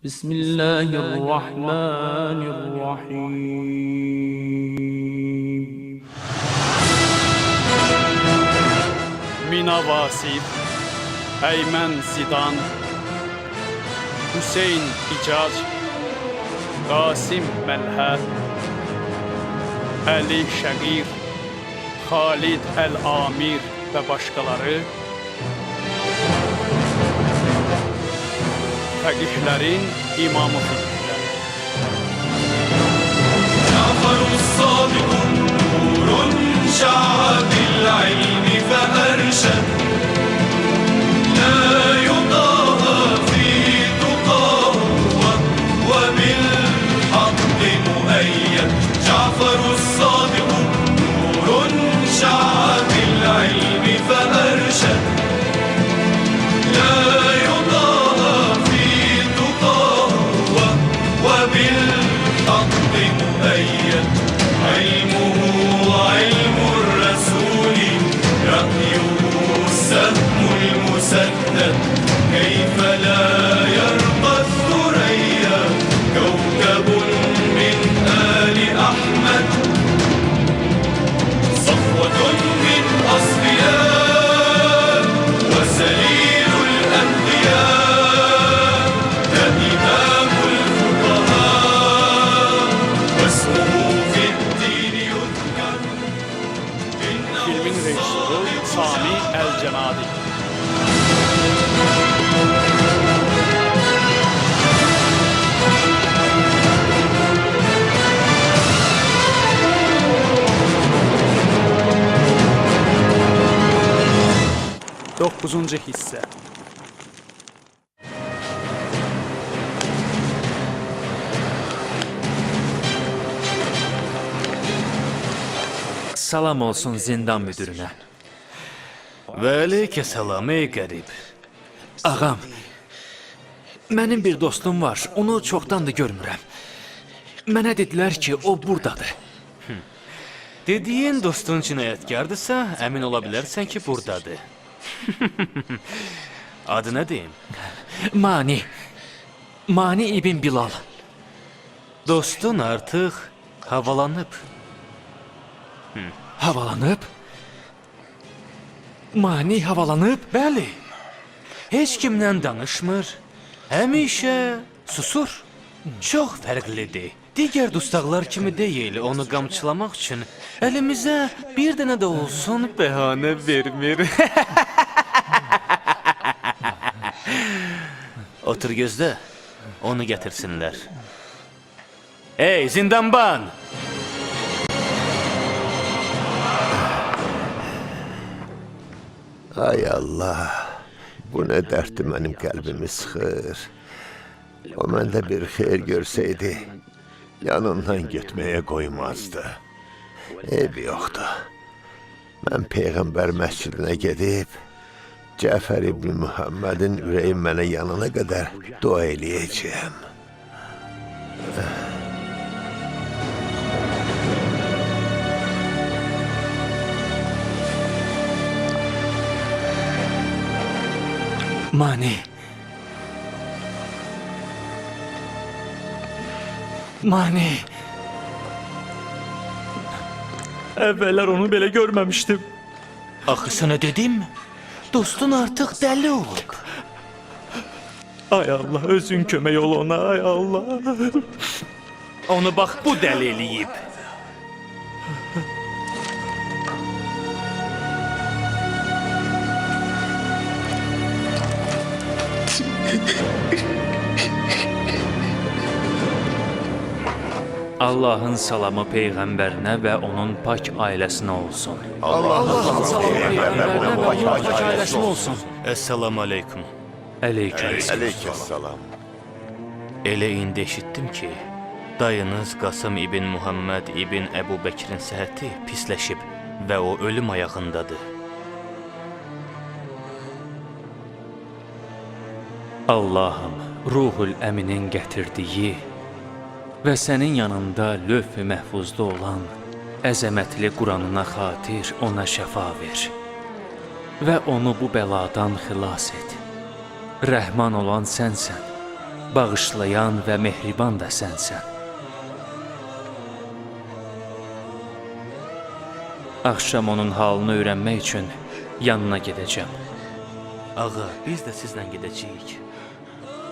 Bismillahirrahmanirrahim. Mina Vasif, Əymən Zidan, Hüseyn İcac, Qasim Məlhət, Əli Şəqir, Xalid Əl-Amir və başqaları fəqihlərin imamı xidmətlər. Caferus Sadiqun nurun şa'a bil ilmi fe erşed La yudaha fi tuqahu ve bil haqqi mueyyed Caferus Sadiqun nurun şa'a bil ilmi fe erşed La yudaha fi tuqahu ve bil haqqi mueyyed علمه علم الرسول رأيه السهم المسدد كيف لا يرقى الثريا كوكب من آل أحمد صفوة من أصفياء وسليل الأنبياء ده إمام الفقهاء واسمه Filmin rejissoru Sami Əl-Cənadi. Doqquzuncu hissə. Salam olsun zindan müdürünə. Və aleykə salam ey qərib. Ağam, mənim bir dostum var, onu çoxdandır görmürəm. Mənə dedilər ki, o buradadır. Dediyin dostun cinayətkardırsa, əmin ola bilərsən ki, buradadır. Adı nə deyim? Mani. Mani İbn Bilal. Dostun artıq havalanıb. Havalanıb? Mani havalanıb? Bəli. Heç kimlə danışmır. Həmişə susur. Çox fərqlidir. Digər dustaqlar kimi deyil, onu qamçılamaq üçün əlimizə bir dənə də olsun bəhanə vermir. Otur gözlə, onu gətirsinlər. Ey zindanban! Ay Allah, bu nə dərddir mənim qəlbimi sıxır. O məndə bir xeyir görsəydi, yanından getməyə qoymazdı. Eybi yoxdur. Mən Peyğəmbər məscidinə gedib, Cəfər ibn Muhammedin ürəyi mənə yanına qədər dua eləyəcəyəm. Mani. Mani. Əvvəllər onu belə görməmişdim. Axı sənə dedim, dostun artıq dəli olub. Ay Allah, özün kömək ol ona, ay Allah. Onu bax bu dəli eləyib. Allahın salamı Peyğəmbərinə və onun pak ailəsinə olsun. Allah'ın Salamı Peyğəmbərinə və onun pak ailəsinə olsun. Əssalamu aleykum. Aleykəssalam. Elə indi eşitdim ki, dayınız Qasım ibn Muhammed ibn Əbu Bəkirin səhhəti pisləşib və o ölüm ayağındadır. Allahım, Ruhul Əminin gətirdiyi və sənin yanında lövh-i məhfuzda olan əzəmətli Quranına xatir ona şəfa ver və onu bu bəladan xilas et. Rəhman olan sənsən, bağışlayan və mehriban da sənsən. Axşam onun halını öyrənmək üçün yanına gedəcəm. Ağa, biz də sizlə gedəcəyik.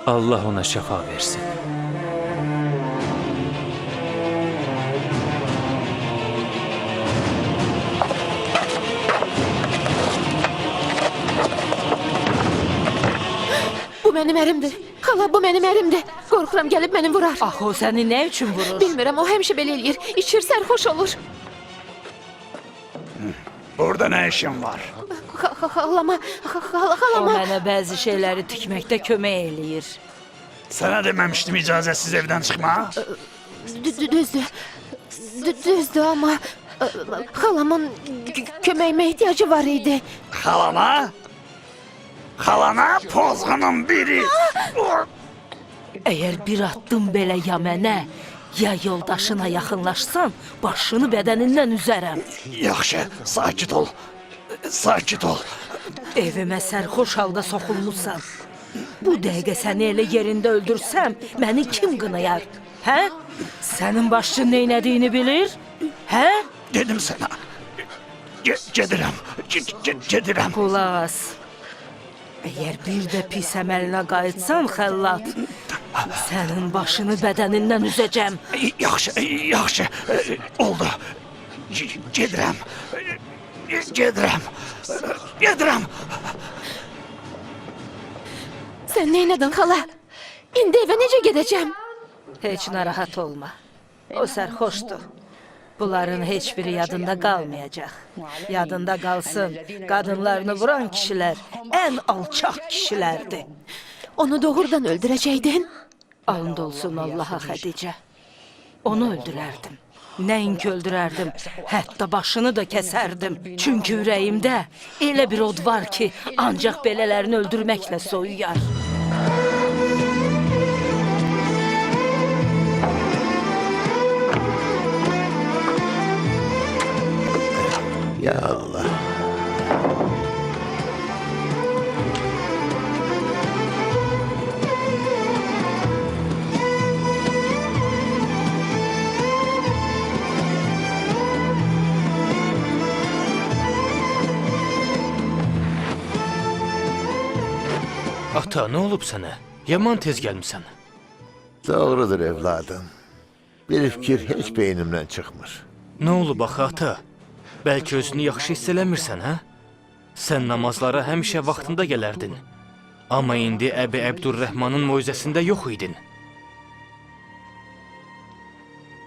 Allah ona şəfa versin. Bu mənim ərimdir. Xala, bu mənim ərimdir. Qorxuram gəlib məni vurar. Axı o səni nə üçün vurur? Bilmirəm, o həmişə belə eləyir. İçir, sərxoş olur. Burada nə işin var? Xalama, O xalama. mənə bəzi şeyləri tikməkdə kömək eləyir. Sənə deməmişdim icazəsiz evdən çıxma? Düzdür. Düzdür, amma xalamın köməyimə ehtiyacı var idi. Xalana? Xalana pozğunun biri. Əgər bir addım belə ya mənə, ya yoldaşına yaxınlaşsan, başını bədənindən üzərəm. Yaxşı, sakit ol. Sakit ol. Evimə sərxoş halda soxulmuşsan. Bu dəqiqə səni elə yerində öldürsəm, məni kim qınayar? Hə? Sənin başçın neynədiyini bilir? Hə? Dedim sənə. Gedirəm. Gedirəm. Qulaq as. Əgər bir də pis əməlinə qayıtsan, xəllat, sənin başını bədənindən üzəcəm. Yaxşı. Oldu. Gedirəm. Gedirəm. Sən neynədin, xala? İndi evə necə gedəcəm? Heç narahat olma. O sərxoşdur. Bunların heç biri yadında qalmayacaq. Yadında qalsın, qadınlarını vuran kişilər ən alçaq kişilərdir. Onu doğrudan öldürəcəkdin? And olsun Allaha, Xədicə. Onu öldürərdim. Nəinki öldürərdim, hətta başını da kəsərdim. Çünki ürəyimdə elə bir od var ki, ancaq belələrini öldürməklə soyuyar. Ya Allah. Ata, nə olub sənə? Yaman tez gəlmisən. Doğrudur evladım. Bir fikir heç beynimdən çıxmır. Nə olub axı ata? Bəlkə özünü yaxşı hiss eləmirsən, hə? Sən namazlara həmişə vaxtında gələrdin. Amma indi Əbi Əbdurrəhmanın moizəsində yox idin.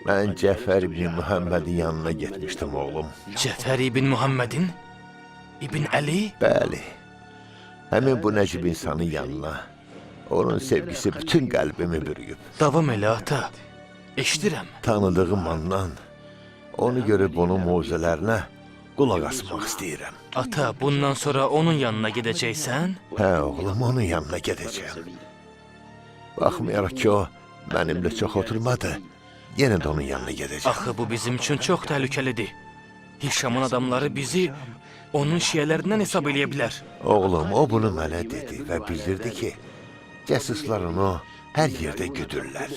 Mən Cəfər ibn Muhammedin yanına getmişdim oğlum. Cəfər ibn Muhammedin? İbn Əli? Bəli. Həmin bu nəcib insanın yanına. Onun sevgisi bütün qəlbimi bürüyüb. Davam elə ata. Eşidirəm. Tanıdığım andan onu görüb onun mucizələrinə qulaq asmaq istəyirəm. Ata, bundan sonra onun yanına gedəcəksən? Hə oğlum, onun yanına gedəcəm. Baxmayaraq ki o mənimlə çox oturmadı, yenə də onun yanına gedəcəm. Axı bu bizim üçün çox təhlükəlidir. Hişamın adamları bizi onun şiyələrindən hesab eləyə bilər. Oğlum, o bunu mənə dedi və bildirdi ki, cəsuslar onu hər yerdə güdürlər.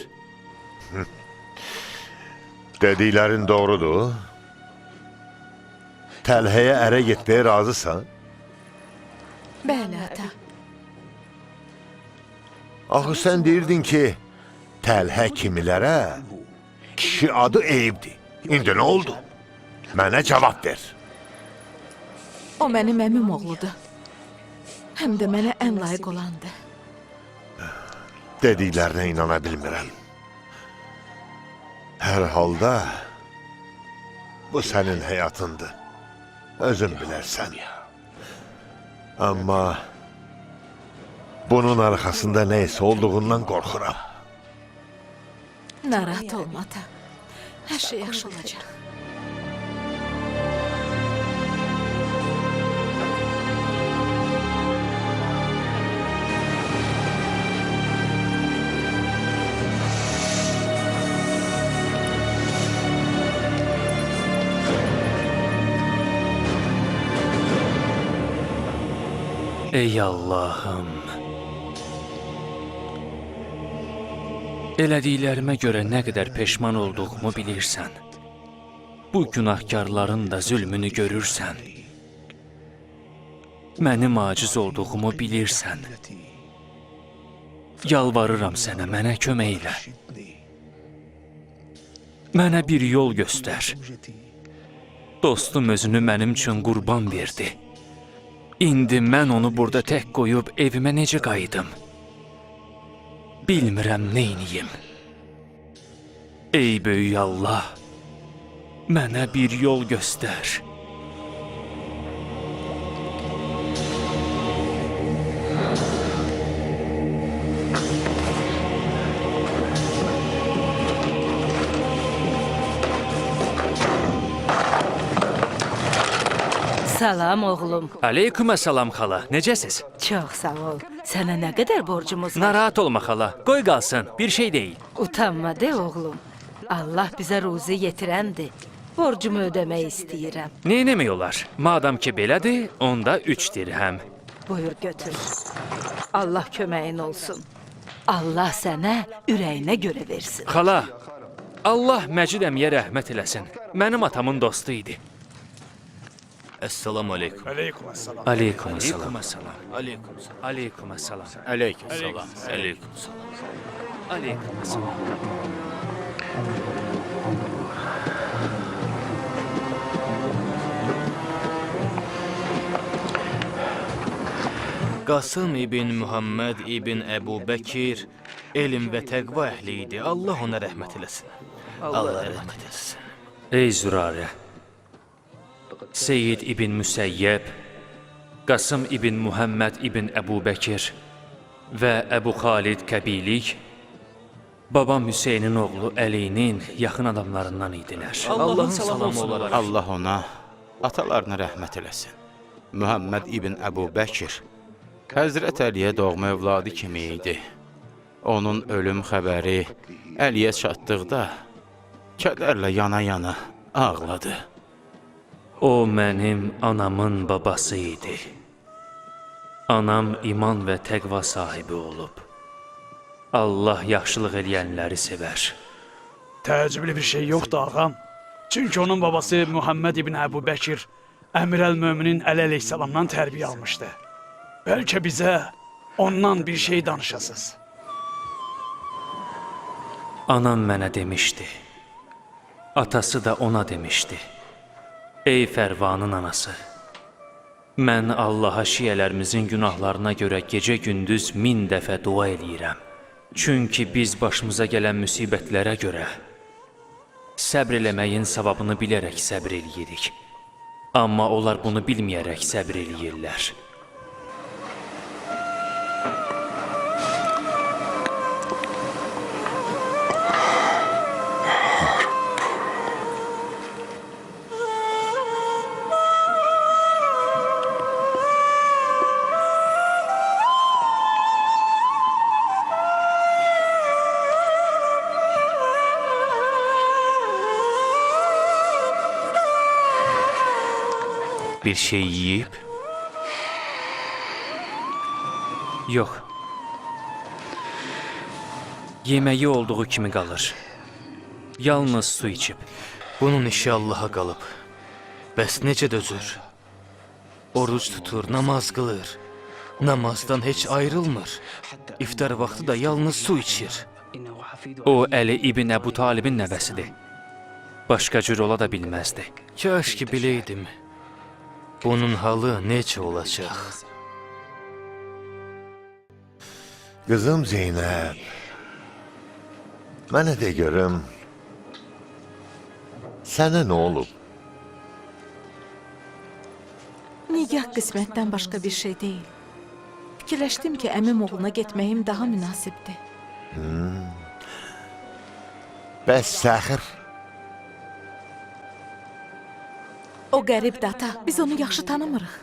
Dediklərin doğrudur. Təlhəyə ərə getməyə razısan? Bəli, ata. Axı sən deyirdin ki, Təlhə kimilərə kişi adı Eyibdir. İndi nə oldu? Mənə cavab ver. O mənim əmim oğludur. Həm də mənə ən layiq olandır. Dediklərinə inana bilmirəm. Hər halda bu sənin həyatındır. Özün bilərsən. Amma bunun arxasında neysə olduğundan qorxuram. Narahat olma, ata. Hər şey yaxşı olacaq. Ey Allah'ım. Elədiklərimə görə nə qədər peşman olduğumu bilirsən. Bu günahkarların da zülmünü görürsən. Mənim aciz olduğumu bilirsən. Yalvarıram sənə, mənə kömək elə. Mənə bir yol göstər. Dostum özünü mənim üçün qurban verdi. İndi mən onu burada tək qoyub evimə necə qayıdım? Bilmirəm neyniyim. Ey böyük Allah, mənə bir yol göstər. Salam oğlum. Aleykümselam xala, necəsiz? Çox sağ ol. Sənə nə qədər borcumuz var? Narahat olma xala, qoy qalsın, bir şey deyil. Utanma de oğlum. Allah bizə ruzi yetirəndir. Borcumu ödəmək istəyirəm. Neynəmək olar? Madam ki belədir, onda 3 dirhəm. Buyur götür. Allah köməyin olsun. Allah sənə ürəyinə görə versin. Xala, Allah Məcid əmiyə rəhmət eləsin. Mənim atamın dostu idi. Esselamu aleyküm. Aleykümselam. Aleykümselam. Aleykümselam. Aleykümselam. Aleykümselam. Aleykümselam. Qasım ibn Muhammed ibn Əbu Bəkir elm və təqva əhli idi. Allah ona rəhmət eləsin. Allah rəhmət eləsin. Ey Zürarə, Seyyid ibn Müsəyyəb, Qasım ibn Muhammed ibn Əbu Bəkir və Əbu Xalid Kəbilik, babam Hüseynin oğlu Əlinin yaxın adamlarından idilər. Allahın salamı olaraq. Allah ona, atalarına rəhmət eləsin. Muhammed ibn Əbu Bəkir Həzrət Əliyə doğma övladı kimi idi. Onun ölüm xəbəri Əliyə çatdıqda kədərlə yana-yana ağladı. O mənim anamın babası idi. Anam iman və təqva sahibi olub. Allah yaxşılıq eləyənləri sevər. Təəccüblü bir şey yoxdur ağam. Çünki onun babası Muhammed ibn Əbu Bəkir Əmir-əl-Möminin Əli əleyhissalamdan tərbiyə almışdı. Bəlkə bizə ondan bir şey danışasınız. Anam mənə demişdi. Atası da ona demişdi. Ey Fərvanın anası, mən Allaha şiyələrimizin günahlarına görə gecə-gündüz 1000 dəfə dua eləyirəm. Çünki biz başımıza gələn müsibətlərə görə səbr eləməyin savabını bilərək səbr eləyirik. Amma onlar bunu bilməyərək səbr eləyirlər. Bir şey yiyib? Yox. Yeməyi olduğu kimi qalır. Yalnız su içib. Bunun işi Allaha qalıb. Bəs necə dözür? Oruc tutur, namaz qılır. Namazdan heç ayrılmır. İftar vaxtı da yalnız su içir. O Əli ibn Əbu Talibin nəvəsidir. Başqa cür ola da bilməzdi. Kaş ki biləydim. Bunun halı necə olacaq? Qızım Zeynəb, mənə de görüm, sənə nə olub? Nigah qismətdən başqa bir şey deyil. Fikirləşdim ki, əmim oğluna getməyim daha münasibdir. Bəs Səxir? O qəribdir ata, biz onu yaxşı tanımırıq.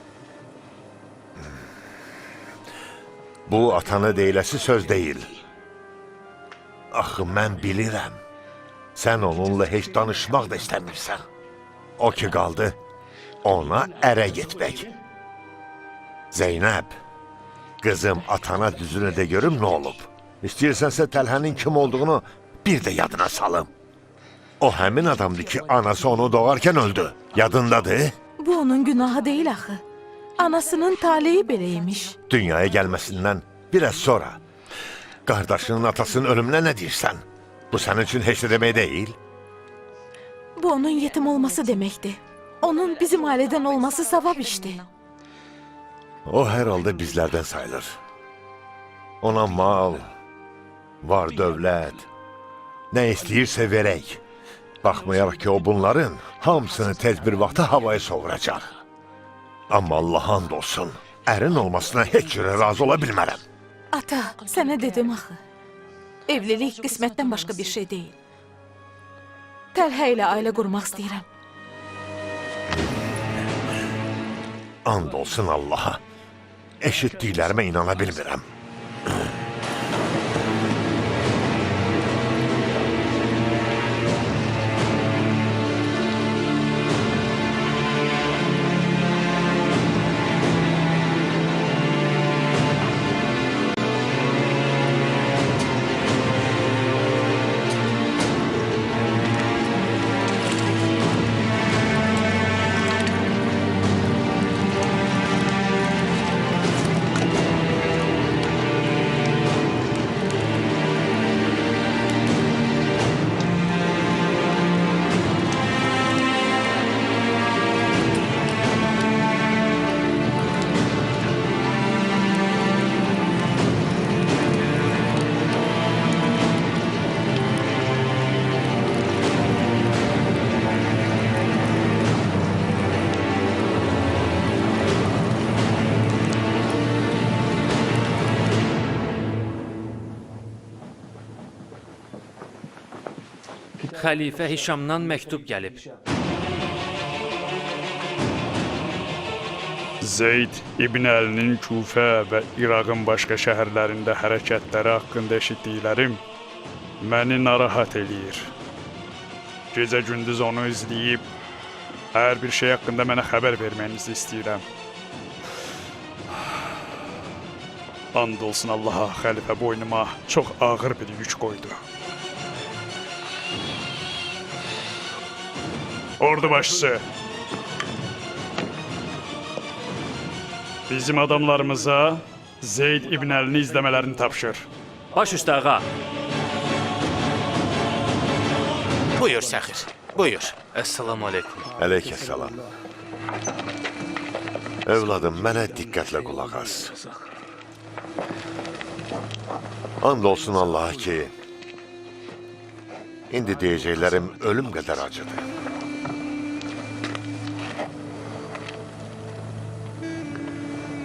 Bu atanı deyiləsi söz deyil. Axı mən bilirəm. Sən onunla heç danışmaq da istəmirsən. O ki qaldı, ona ərə getmək. Zeynəb, qızım atana düzünü də görüm nə olub. İstəyirsənsə Təlhənin kim olduğunu bir də yadına salım. O həmin adamdır ki, anası onu doğarkən öldü. Yadındadır? Bu onun günahı deyil axı. Anasının taleyi beləymiş. Dünyaya gəlməsindən biraz sonra qardaşının atasının ölümünə nə deyirsən? Bu sənin üçün heç nə demək deyil. Bu onun yetim olması deməkdir. Onun bizim ailədən olması savab işdir. O hər halda bizlərdən sayılır. Ona mal, var dövlət, nə istəyirsə verək. Baxmayaraq ki, o bunların hamısını tez bir vaxtda havaya sovuracaq. Amma Allah and olsun, ərin olmasına heç cürə razı ola bilmərəm. Ata, sənə dedim axı. Evlilik qismətdən başqa bir şey deyil. Təlhə ilə ailə qurmaq istəyirəm. And olsun Allaha. Eşitdiklərimə inana bilmirəm. Xəlifə Hişamdan məktub gəlib. Zeyd İbn Əlinin Kufə və İraqın başqa şəhərlərində hərəkətləri haqqında eşitdiklərim məni narahat eləyir. Gecə-gündüz onu izləyib, hər bir şey haqqında mənə xəbər verməyinizi istəyirəm. And olsun Allaha, xəlifə boynuma çox ağır bir yük qoydu. Ordu başçısı, bizim adamlarımıza Zeyd İbn Əlini izləmələrini tapşır. Baş üstə ağa. Buyur Səxir, buyur. Əssalamu aleykum. Aleykəssalam. Övladım, mənə diqqətlə qulaq as. And olsun Allaha ki, indi deyəcəklərim ölüm qədər acıdır.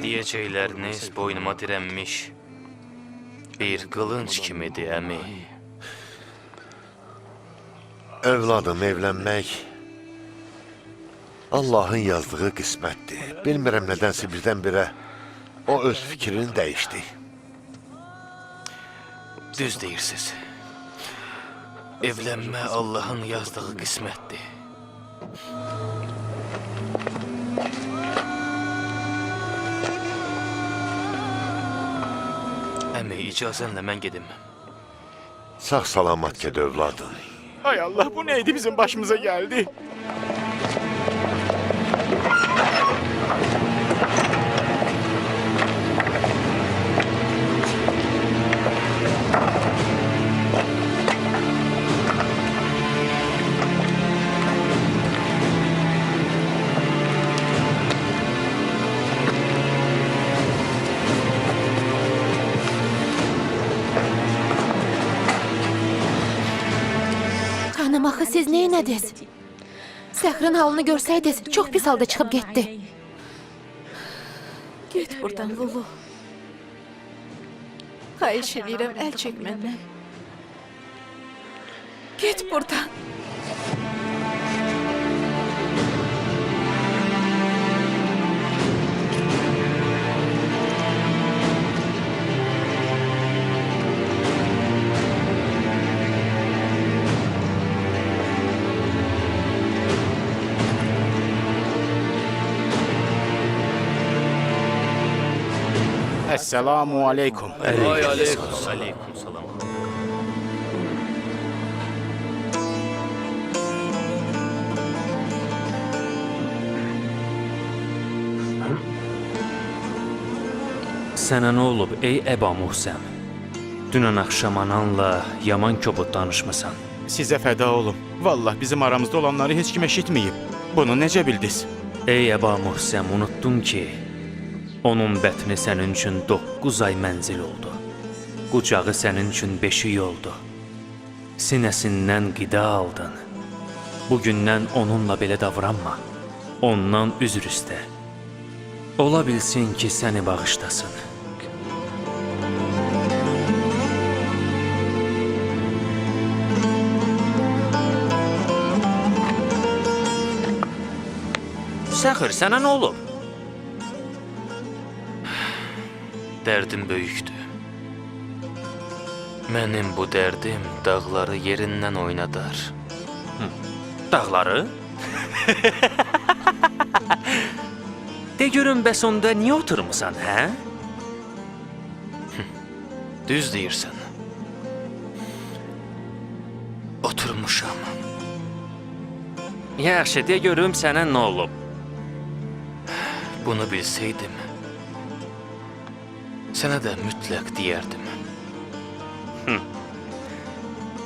Deyəcəkləriniz boynuma dirənmiş bir qılınc kimidir, əmi. Övladım, evlənmək Allahın yazdığı qismətdir. Bilmirəm nədənsə birdən-birə o öz fikrini dəyişdi. Düz deyirsiniz. Evlənmə Allahın yazdığı qismətdir. Əmi, icazənlə mən gedim. Sağ-salamat ged övladım. Ay Allah, bu neydi bizim başımıza geldi? Xanım, axı siz neynədiniz? Səxrin halını görsəydiniz, çox pis halda çıxıb getdi. Get buradan Lulu. Xahiş edirəm, əl çək məndən. Get buradan. Esselamu aleykum. Aleykümselam. Sənə nə olub ey Əba Muhsəm? Dünən axşam ananla yaman kobud danışmısan. Sizə fəda olum. Vallah bizim aramızda olanları heç kim eşitməyib. Bunu necə bildiniz? Ey Əba Muhsəm, unutdun ki, onun bətni sənin üçün 9 ay mənzil oldu. Qucağı sənin üçün beşik oldu. Sinəsindən qida aldın. Bugündən onunla belə davranma. Ondan üzr istə. Ola bilsin ki, səni bağışlasın. Səxir, sənə nə olub? Dərdim böyükdür. Mənim bu dərdim dağları yerindən oynadar. Dağları? De görüm, bəs onda niyə oturmusan, hə? Düz deyirsən. Oturmuşam. Yaxşı, de görüm, sənə nə olub? Bunu bilsəydim, sənə də mütləq deyərdim.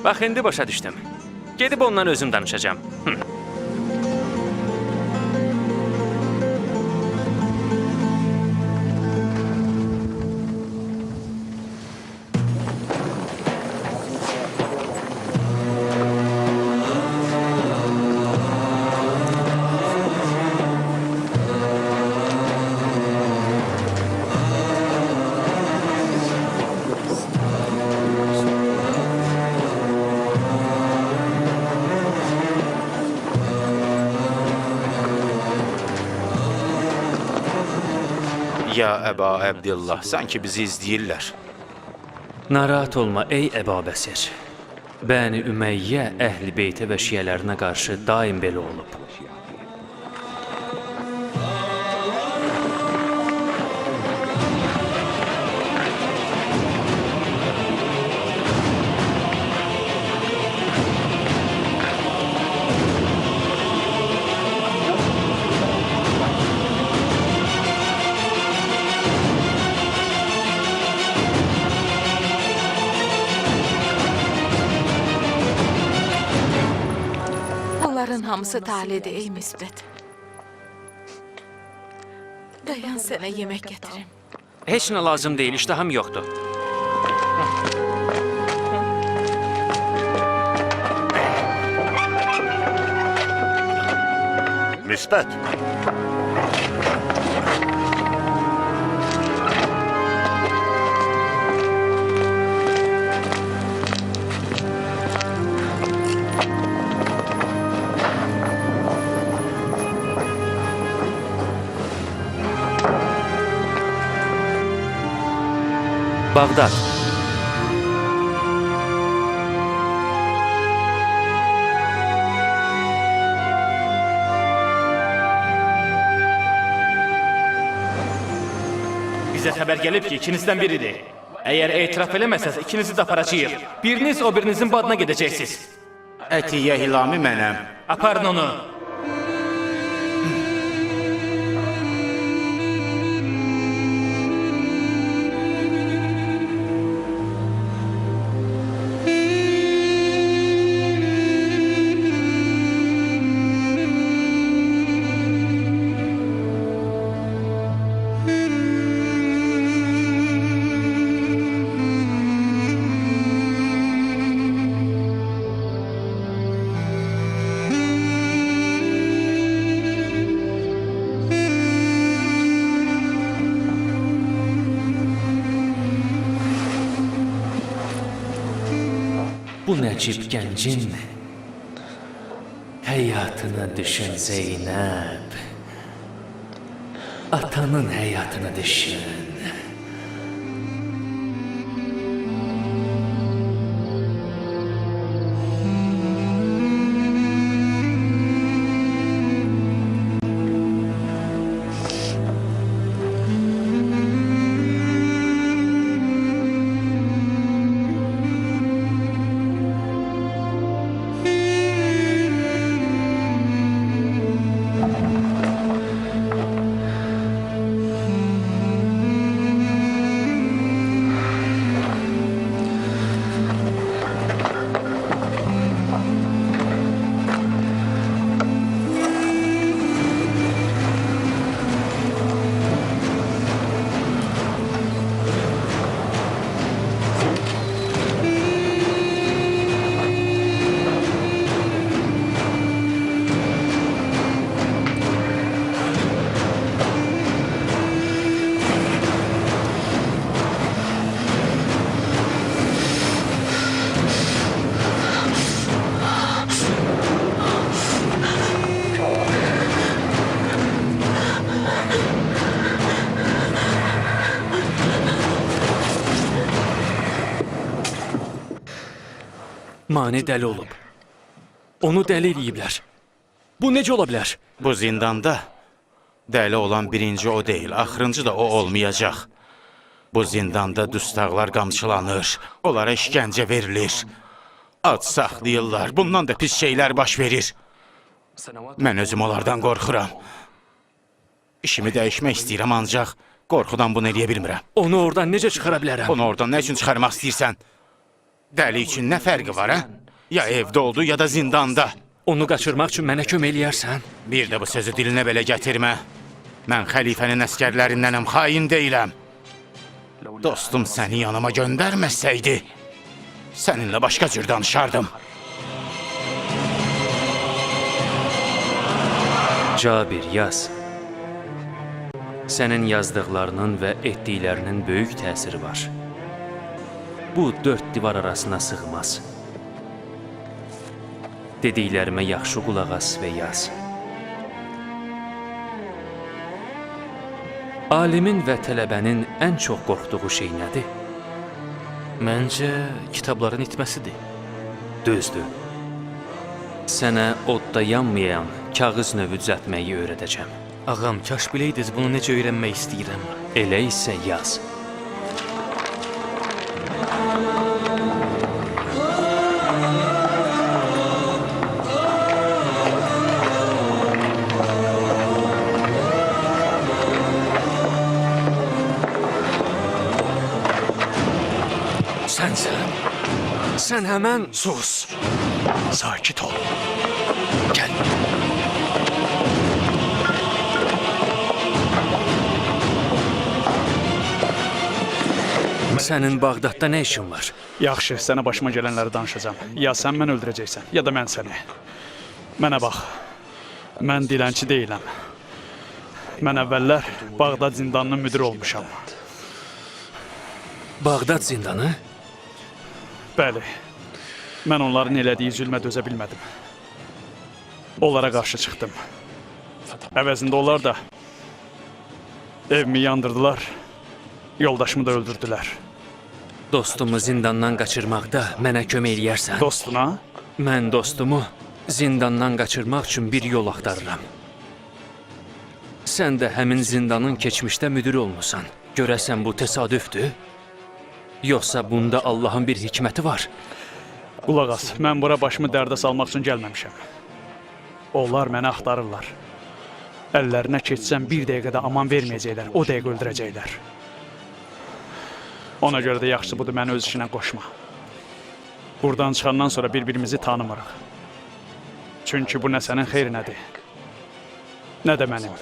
Bax, indi başa düşdüm. Gedib ondan özüm danışacağım. Ya Əba Əbdillah, sanki bizi izləyirlər. Narahat olma ey Əba Bəsir. Bəni Ümeyyə Əhl-i Beytə və şiyələrinə qarşı daim belə olub. Bunların hamısı talidir ey müsbət. Dayan, sənə yemək gətirim. Heç nə lazım deyil, iştahım yoxdur. Müsbət. Bağdad. Bizə xəbər gəlib ki, ikinizdən biridir. Əgər etiraf eləməsəz, ikinizi də aparacağıq. Biriniz o birinizin badına gedəcəksiniz. Ətiyyə Hilami mənəm. Aparın onu. Bu nəcib gəncin həyatını düşün Zeynəb. Atanın həyatını düşün. Mane dəli olub. Onu dəli eləyiblər. Bu necə ola bilər? Bu zindanda dəli olan birinci o deyil, axırıncı da o olmayacaq. Bu zindanda dustaqlar qamçılanır, onlara işgəncə verilir. Ad saxlayırlar, bundan da pis şeylər baş verir. Mən özüm onlardan qorxuram. İşimi dəyişmək istəyirəm, ancaq qorxudan bunu eləyə bilmirəm. Onu oradan necə çıxara bilərəm? Onu oradan nə üçün çıxarmaq istəyirsən? Dəli üçün nə fərqi var, hə? Ya evdə oldu, ya da zindanda. Onu qaçırmaq üçün mənə kömək eləyərsən? Bir də bu sözü dilinə belə gətirmə. Mən xəlifənin əskərlərindənəm, xain deyiləm. Dostum səni yanıma göndərməsəydi, səninlə başqa cür danışardım. Cabir, yaz. Sənin yazdıqlarının və etdiklərinin böyük təsiri var. Bu dörd divar arasına sığmaz. Dediklərimə yaxşı qulaq as və yaz. Alimin və tələbənin ən çox qorxduğu şey nədir? Məncə kitabların itməsidir. Düzdür. Sənə odda yanmayan kağız növü düzəltməyi öyrədəcəm. Ağam, kaş biləydiz bunu necə öyrənmək istəyirəm. Elə isə yaz. Sənsən? Sən həmən... Sus. Sakit ol. Gəl. Sənin Bağdadda nə işin var? Yaxşı, sənə başıma gələnləri danışacağam. Ya sən mən öldürəcəksən, ya da mən səni. Mənə bax, mən dilənçi deyiləm. Mən əvvəllər Bağdad zindanının müdiri olmuşam. Bağdad zindanı? Bəli, mən onların elədiyi zülmə dözə bilmədim. Onlara qarşı çıxdım. Əvəzində onlar da evimi yandırdılar, yoldaşımı da öldürdülər. Dostumu zindandan qaçırmaqda mənə kömək eləyərsən. Dostuna? Mən dostumu zindandan qaçırmaq üçün bir yol axtarıram. Sən də həmin zindanın keçmişdə müdiri olmusan. Görəsən bu təsadüfdür? Yoxsa bunda Allahın bir hikməti var? Qulaq as, mən bura başımı dərdə salmaq üçün gəlməmişəm. Onlar məni axtarırlar. Əllərinə keçsəm bir dəqiqədə aman verməyəcəklər, o dəqiqə öldürəcəklər. Ona görə də yaxşısı budur, məni öz işinə qoşma. Buradan çıxandan sonra bir-birimizi tanımırıq. Çünki bu nə sənin xeyrinədir, nə də mənim.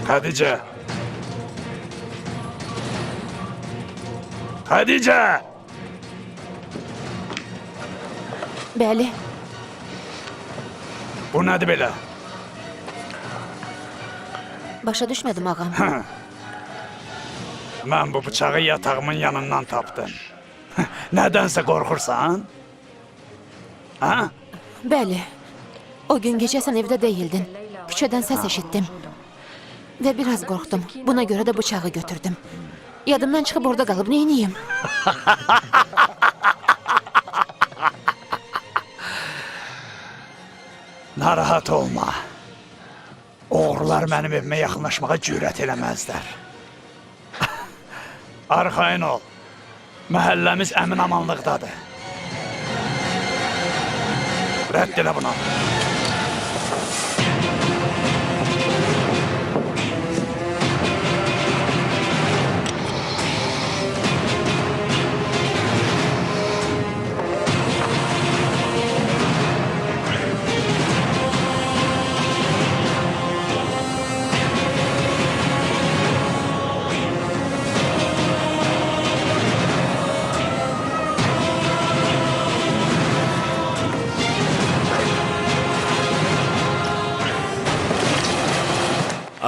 Xədicə! Xədicə! Bəli, Bu nədir belə? başa düşmədim ağam. Mən bu bıçağı yatağımın yanından tapdım. Nədənsə qorxursan? Ha? Bəli, o gün gecə sən evdə deyildin. Küçədən səs eşitdim. Və biraz qorxdum. Buna görə də bıçağı götürdüm. Yadımdan çıxıb orada qalıb, neyniyim? Narahat olma. Oğrular mənim evimə yaxınlaşmağa cürət eləməzlər. Arxayın ol. Məhəlləmiz əmin-amanlıqdadır. Rədd elə bunu.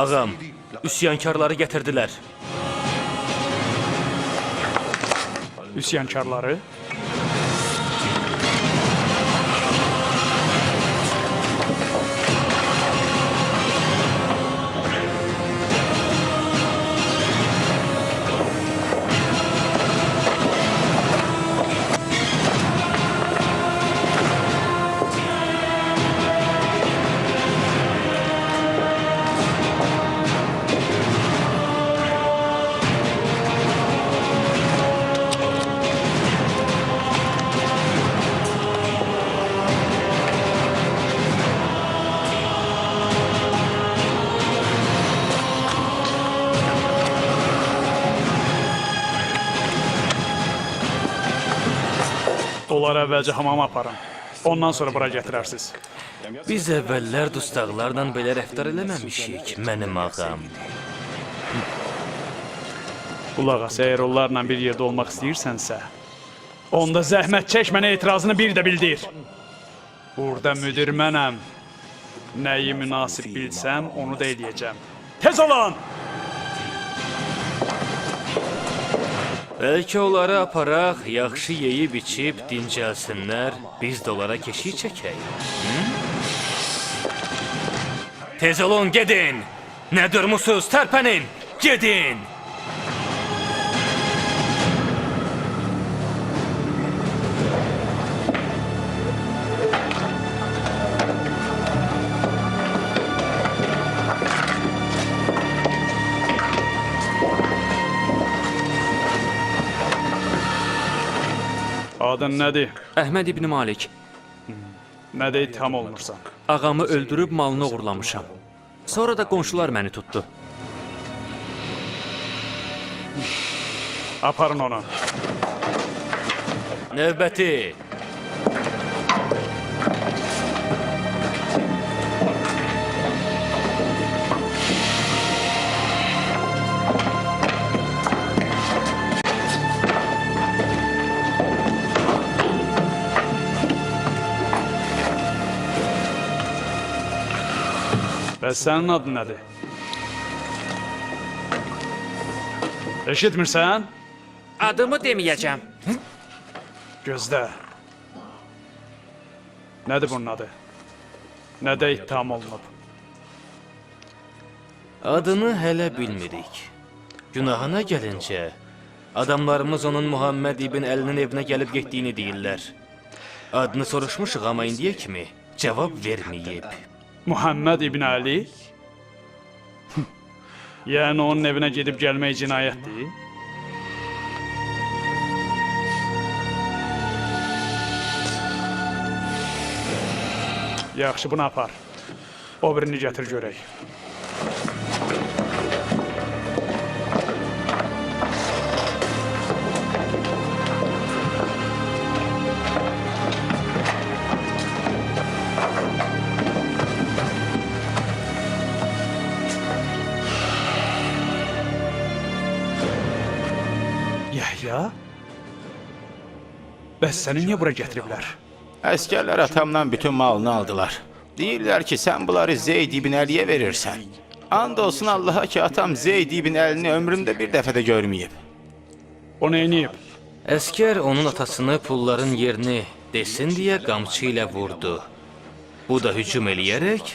Ağam, üsyankarları gətirdilər. Üsyankarları. Onları əvvəlcə hamama aparın. Ondan sonra bura gətirərsiniz. Biz əvvəllər dustaqlarla belə rəftar eləməmişik, mənim ağam. Qulaq as, əgər onlarla bir yerdə olmaq istəyirsənsə, onda zəhmət çək mənə etirazını bir də bildir. Burada müdir mənəm. Nəyi münasib bilsəm, onu da eləyəcəm. Tez olun! Bəlkə onları aparaq, yaxşı yeyib içib dincəlsinlər, biz də onlara keşik çəkək. Tez olun, gedin! Nə durmusuz, tərpənin! Gedin! Adın nədir? Əhməd İbn Malik, Nədə ittiham olunursan? ağamı öldürüb malını uğurlamışam. Sonra da qonşular məni tutdu. Aparın onu. Növbəti! Bəs sənin adın nədir? Eşitmirsən? Adımı deməyəcəm. Gözlə. Nədir bunun adı? Nədə ittiham olunub? Adını hələ bilmirik. Günahına gəlincə, adamlarımız onun Muhammed İbn Əlinin evinə gəlib getdiyini deyirlər. Adını soruşmuşuq, amma indiyə kimi cavab verməyib. Muhammed İbn Əli? Yəni onun evinə gedib gəlmək cinayətdir? Yaxşı, bunu apar. O birini gətir görək. Yəhya? Bəs səni niyə bura gətiriblər? Əskərlər atamdan bütün malını aldılar. Deyirlər ki, sən bunları Zeyd ibn Əliyə verirsən. And olsun Allaha ki, atam Zeyd ibn Əlini ömründə bir dəfə də görməyib. O neyniyib? Əskər onun atasını pulların yerini desin deyə qamçı ilə vurdu. Bu da hücum eləyərək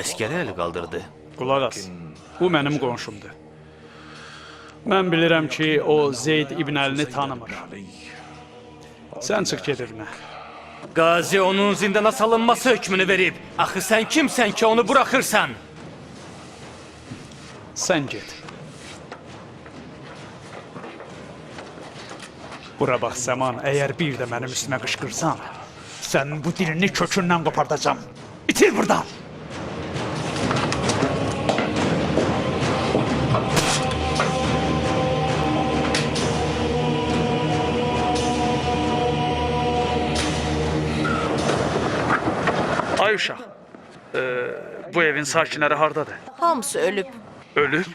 əskərə əl qaldırdı. Qulaq as, bu mənim qonşumdur. Mən bilirəm ki, o Zeyd ibn Əlini tanımır. Sən çıx get evinə. Qazi onun zindana salınması hökmünü verib. Axı sən kimsən ki, onu buraxırsan? Sən get. Bura bax Səman, əgər bir də mənim üstümə qışqırsan, sənin bu dilini kökündən qopardacam. İtil buradan! Ay uşaq, bu evin sakinləri hardadır? Hamısı ölüb. Ölüb?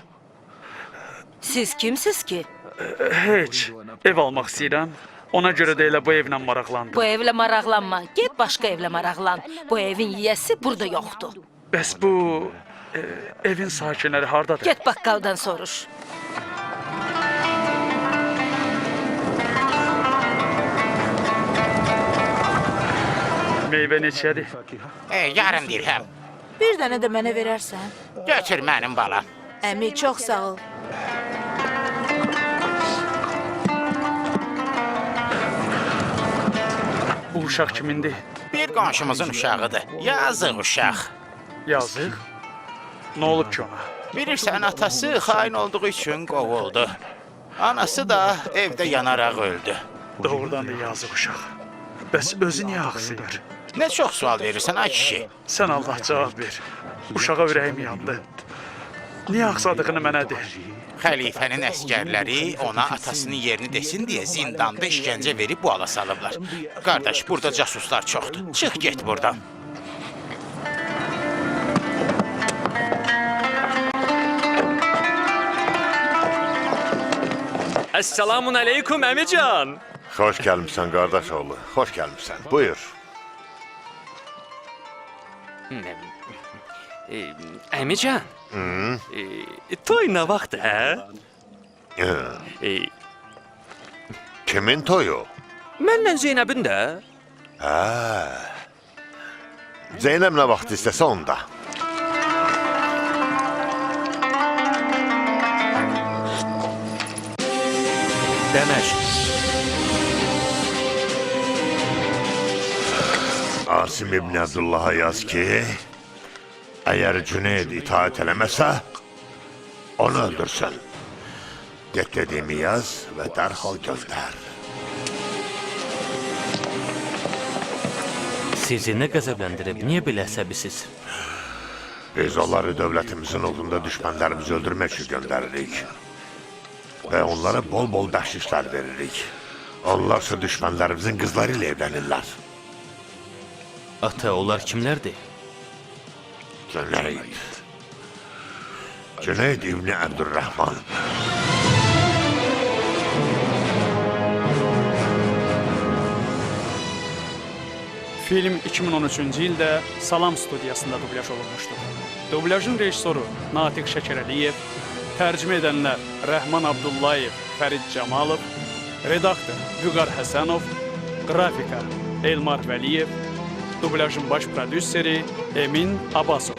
Siz kimsiz ki? Heç, ev almaq istəyirəm. Ona görə də elə bu evlə maraqlandım. Bu evlə maraqlanma. Get başqa evlə maraqlan. Bu evin yiyəsi burada yoxdur. Bəs bu evin sakinləri hardadır? Get baqqaldan soruş. Meyvə neçədir? Yarım dirhəm. Bir dənə də mənə verərsən? Götür mənim balam. Əmi, çox sağ ol. Bu uşaq kimindir? Bir qonşumuzun uşağıdır. Yazıq uşaq. Yazıq. Nə olub ki ona? Bilirsən, atası xain olduğu üçün qovuldu. Anası da evdə yanaraq öldü. Doğrudan da yazıq uşaq. Bəs özü niyə ağsıyır? Nə çox sual verirsən, ay kişi? Sən Allah cavab ver. Uşağa ürəyim yandı. Niyə ağsadığını mənə de. Xəlifənin əskərləri ona atasının yerini desin deyə zindanda işgəncə verib bu ala salıblar. Qardaş, burada casuslar çoxdur. Çıx get buradan. Əssalamun əleykum əmican. Xoş gəlmişsən qardaş oğlu. Xoş gəlmişsən. Buyur. Əmican. Toy nə vaxt, hə? Kimin toyu? Mənlə Zeynəbin də. Zeynəb nə vaxt istəsə onda. Demək, Asim İbn Abdullah'a yaz ki, əgər Cüneyd itaat eləməsə, onu öldürsün. Get dediyimi yaz və dərhal göndər. sizi nə qəzəbləndirib, niyə belə əsəbisiz? Biz onları dövlətimizin uğrunda düşmənlərimizi öldürmək üçün göndəririk. Və onlara bol-bol bəxşişlər veririk. Onlar ise düşmənlərimizin qızları ilə evlənirlər. Ata, onlar kimlərdir? Cüneyd. Cüneyd İbni Abdurrahman. Film 2013-cü ildə Salam studiyasında dublyaj olunmuşdur. Dublyajın rejissoru Natiq Şəkərəliyev, tərcümə edənlər Rəhman Abdullayev, Fərid Camalov, redaktor Vüqar Həsənov, qrafika Elmar Vəliyev, dublyajın baş prodüseri Emin Abbasov.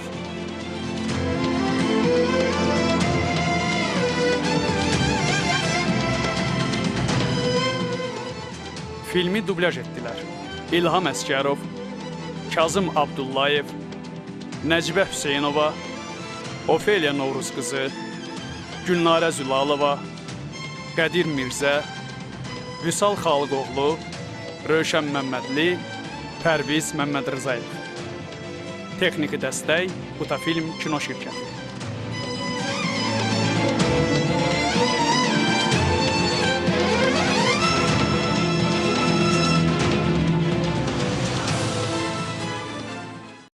Filmi dublyaj etdilər İlham Əskərov, Kazım Abdullayev, Nəcibə Hüseynova, Ofeliya Novruz qızı, Gülnarə Zülalova, Qədir Mirzə, Vüsal Xalıqoğlu, Rövşən Məmmədli, Pərviz Məmmədrızayev. Texniki dəstək Butafilm Kino şirkəti.